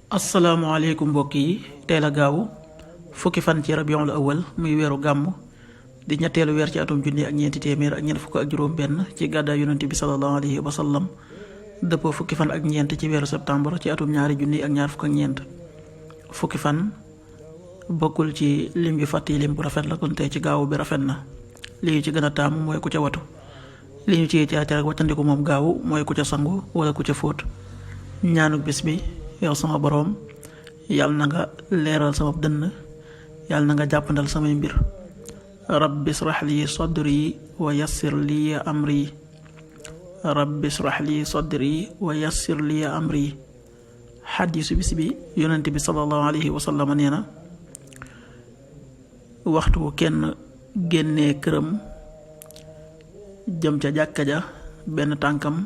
asalaamaaleykum mbokk yi tey la gaawu fukki fan ci rabiul awal muy weeru gàmm di ñetteelu weer ci atum junni ak ñeenti téeméer ak ñeent fukk ak juróom benn ci gàddaay yonent bi sallallahu alayhi wa sallam dëppoo fukki fan ak ñeent ci weeru septembre ci atum ñaari junni ak ñaar fukk ak ñeent. fukki fan bokkul ci lim yu fàtt yi lim bu rafet la kon tey ci gaawu bi rafet na. li ñu ci gën a taamu mooy ku ca watu li ñu ci caaca rek waccandiku moom gaawu mooy ku ca sangu wala ku ca fóot. ñaanuk bis bi: yow sama boroom yàlla na nga leeral sama dënn, yàlla na nga jàppandal samay mbir. rabbi israh li sadri wa yassir li amri rabbi israh li sadri wa yassir li amri. xadiisu bis bi yonent bi sallallahu alayhi wa sallam nee na waxtu kenn génnee këram jëm ca jàkka ja benn tànkam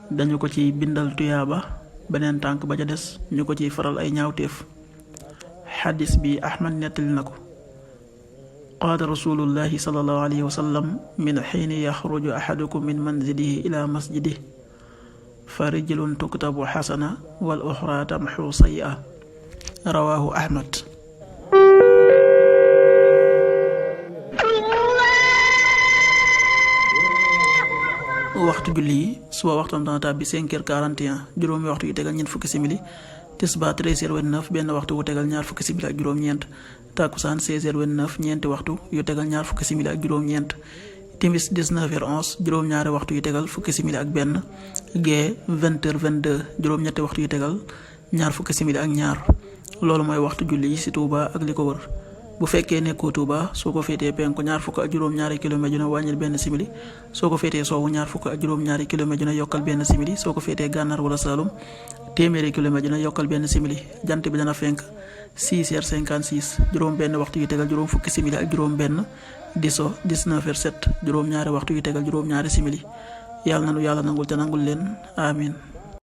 dañu ko ci bindal tuyaaba, beneen tànk ba ca des ñu ko ciy faral ay ñaawteef. xadis bi ahmad nettali na ko. qaala rasulullahi sallallahu alayhi wa sallam: min xiini yaxruju axadukum min manzilihi ila masjidihi fa rijlun tuktabu xasana wal uxra tamxu sayyi'a. rawaahu ahmad. waxtu julli yi: suba waxtam dana tàbbi 5h41 juróomi waxtu yu tegal ñeent fukki simili. tisbaar 13h29 benn waxtu wu tegal ñaar fukki simili ak juróom-ñeent. takkusaan 16h29 ñeenti waxtu yu tegal ñaar fukki simili ak juróom-ñeent. timis 19h11 juróom-ñaari waxtu yu tegal fukki simili ak benn. gee 20h22 juróom-ñetti waxtu yu tegal ñaar fukki simili ak ñaar. loolu mooy waxtu julli yi ci Touba ak li ko wër. bu fekkee nekkoo Touba soo ko féetee penku ñaar fukk ak juróom-ñaari kilomètre ju ne wàññil benn simili. soo ko féetee soowu ñaar fukk ak juróom-ñaari kilomètre ju ne yokkal benn simili. soo ko féetee gànnaar wala Saloum téeméeri kilomètre ju ne yokkal benn simili. jant bi dana fenk 6h56 juróom benn waxtu yu tegal juróom fukki simili ak juróom benn. di so 19h07 juróom-ñaari waxtu yu tegal juróom-ñaari simili. yàlla na nu yàlla nangul te nangul leen amin.